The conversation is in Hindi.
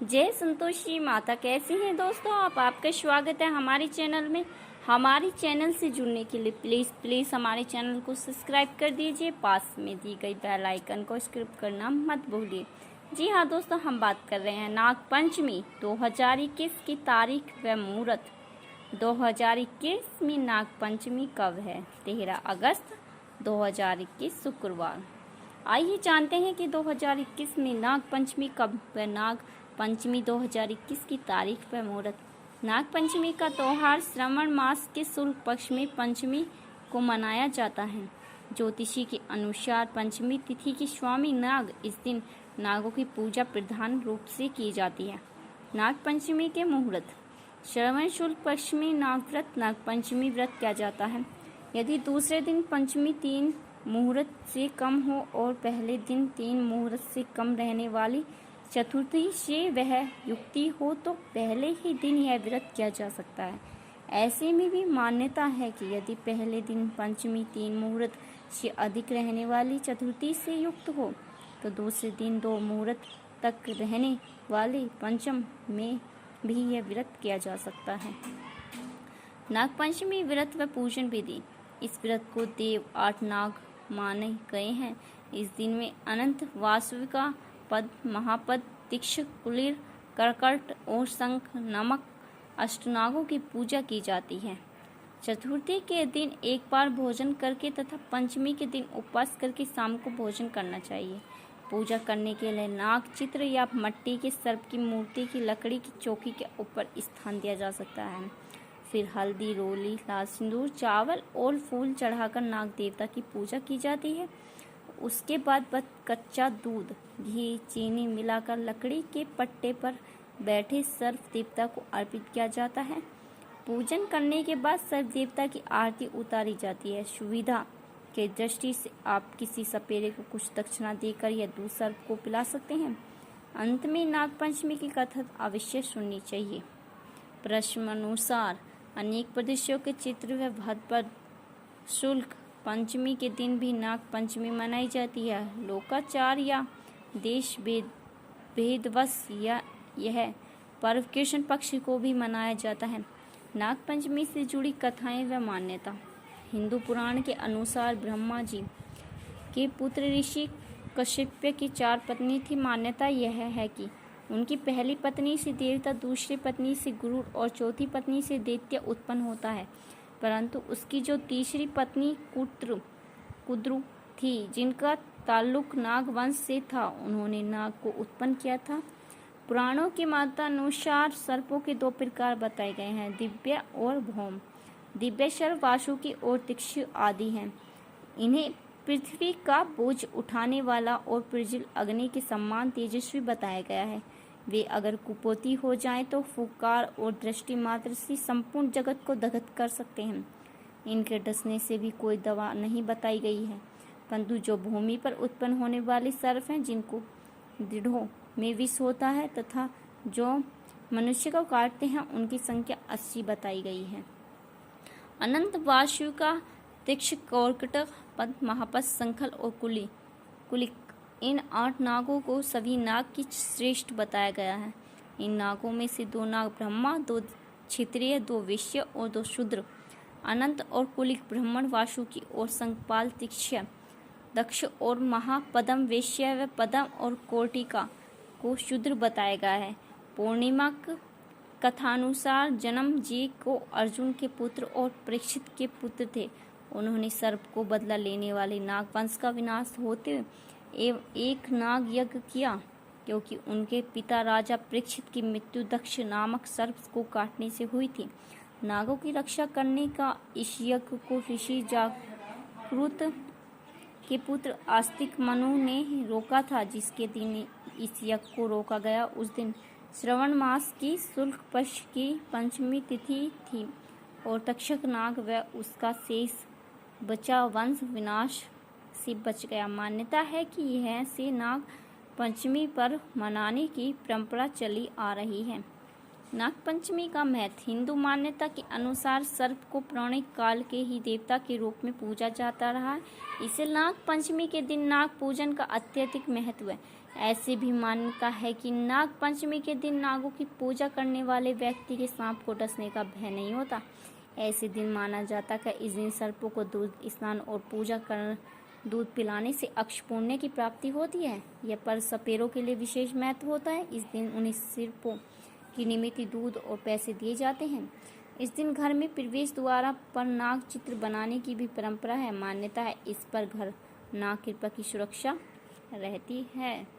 जय संतोषी माता। कैसी हैं दोस्तों आप? आपका स्वागत है हमारे चैनल में। हमारे चैनल से जुड़ने के लिए प्लीज़ हमारे चैनल को सब्सक्राइब कर दीजिए। पास में दी गई बेल आइकन को क्लिक करना मत भूलिए। जी हाँ दोस्तों, हम बात कर रहे हैं नाग पंचमी 2021 की तारीख व मुहूर्त। 2021 में नाग पंचमी कब है? 13 अगस्त 2021 शुक्रवार। आइए जानते हैं कि 2021 में नाग पंचमी कब व नाग पंचमी 2021 की तारीख व मुहूर्त। नाग पंचमी का त्योहार श्रावण मास के शुक्ल पक्ष में पंचमी को मनाया जाता है। ज्योतिषी के अनुसार पंचमी तिथि की स्वामी नाग, इस दिन नागों की पूजा प्रधान रूप से की जाती है। नाग पंचमी के मुहूर्त। श्रावण शुक्ल पक्ष में नाग व्रत, नाग पंचमी व्रत किया जाता है। यदि दूसरे दिन पंचमी 3 मुहूर्त से कम हो और पहले दिन 3 मुहूर्त से कम रहने वाली चतुर्थी से वह युक्ति हो तो पहले ही दिन यह व्रत किया जा सकता है। ऐसे में भी मान्यता है कि यदि पहले दिन पंचमी 3 मुहूर्त से अधिक रहने वाली चतुर्थी से युक्त हो तो दूसरे दिन 2 मुहूर्त तक रहने वाले पंचम में भी यह व्रत किया जा सकता है। नाग पंचमी व्रत व पूजन विधि। इस व्रत को देव 8 नाग माने गए हैं। इस दिन में अनंत, वासविका, पद, महापद, तीक्ष, कुलीर, करकट और शंख नामक अष्टनागों की पूजा की जाती है। चतुर्थी के दिन एक बार भोजन करके तथा पंचमी के दिन उपवास करके शाम को भोजन करना चाहिए। पूजा करने के लिए नाग चित्र या मिट्टी के सर्प की मूर्ति की लकड़ी की चौकी के ऊपर स्थान दिया जा सकता है। फिर हल्दी, रोली, लाल सिंदूर, चावल और फूल चढ़ाकर नाग देवता की पूजा की जाती है। उसके बाद कच्चा दूध, घी, चीनी मिलाकर लकड़ी के पट्टे पर बैठे सर्प देवता को अर्पित किया जाता है। पूजन करने के बाद सर्प देवता की आरती उतारी जाती है। सुविधा के दृष्टि से आप किसी सपेरे को कुछ दक्षिणा देकर यह दूध सर्प को पिला सकते हैं। अंत में नाग पंचमी की कथा अवश्य सुननी चाहिए। प्रश्नानुसार अनेक प्रदेशों के चित्र व भद्रपद शुक्ल पंचमी के दिन भी नाग पंचमी मनाई जाती है। लोकाचार या देश भेदवश या यह पर्व कृष्ण पक्ष को भी मनाया जाता है। नाग पंचमी से जुड़ी कथाएं व मान्यता। हिंदू पुराण के अनुसार ब्रह्मा जी के पुत्र ऋषि कश्यप की 4 पत्नी थी। मान्यता यह है कि उनकी पहली पत्नी से देवता, दूसरी पत्नी से गुरु और चौथी पत्नी से दैत्य उत्पन्न होता है। परंतु उसकी जो तीसरी पत्नी कुद्रु थी, जिनका ताल्लुक नाग वंश से था, उन्होंने नाग को उत्पन्न किया था। पुराणों के मतानुसार सर्पों के 2 प्रकार बताए गए हैं, दिव्य और भौम। दिव्य सर्प वासुकी और तीक्ष्ण आदि हैं। इन्हें पृथ्वी का बोझ उठाने वाला और प्रज्वल अग्नि के समान तेजस्वी बताया गया है। वे अगर कुपोती हो जाएं तो फुकार और दृष्टि मात्र से संपूर्ण जगत को दग्ध कर सकते हैं। इनके डसने से भी कोई दवा नहीं बताई गई है। परंतु जो भूमि पर उत्पन्न होने वाले सर्प हैं, जिनको दृढ़ों में विष होता है तथा जो मनुष्य को काटते हैं, उनकी संख्या 80 बताई गई है। अनंत, वासुका, तीक्ष्ण, कर्कट, पद, महापद, संखल और कुलिक, इन 8 नागों को सभी नाग की श्रेष्ठ बताया गया है। इन नागों में से 2 नाग ब्रह्मा, 2 क्षत्रिय, 2 वैश्य और 2 शूद्र। अनंत और कुलिक ब्राह्मण, वासुकी और संकपाल तीक्ष्ण, दक्ष और महापदम वैश्य व पदम और कोटिका को शूद्र बताया गया है। पूर्णिमा कथानुसार जन्म जी को अर्जुन के पुत्र और परीक्षित के पुत्र थे। उन्होंने सर्प को बदला लेने वाले नाग वंश का विनाश होते एवं एक नाग यज्ञ किया, क्योंकि उनके पिता राजा परीक्षित की मृत्यु दक्ष नामक सर्प को काटने से हुई थी। नागों की रक्षा करने का इस यज्ञ को ऋषि जागृत के पुत्र आस्तिक मनु ने रोका था। जिसके दिन इस यज्ञ को रोका गया, उस दिन श्रावण मास की शुक्ल पक्ष की पंचमी तिथि थी और तक्षक नाग व उसका शेष बचा वंश विनाश से बच गया। मान्यता है कि यह से नाग पंचमी पर मनाने की परंपरा चली आ रही है। नागपंचमी का महत्व। हिंदू मान्यता के अनुसार सर्प को पौराणिक काल के ही देवता के रूप में पूजा जाता रहा है। इसे नागपंचमी के दिन नाग पूजन का अत्यधिक महत्व है। ऐसी भी मान्यता है कि नागपंचमी के दिन नागों की पूजा करने वाले व्यक्ति के सांप को डसने का भय नहीं होता। ऐसे दिन माना जाता है कि इस दिन सर्पों को दूध स्नान और पूजा कर दूध पिलाने से अक्ष पुण्य की प्राप्ति होती है। यह पर्व सपेरों के लिए विशेष महत्व होता है। इस दिन उन्हें सर्पों की निमित्त दूध और पैसे दिए जाते हैं। इस दिन घर में प्रवेश द्वार पर नाग चित्र बनाने की भी परंपरा है। मान्यता है इस पर घर नाग कृपा की सुरक्षा रहती है।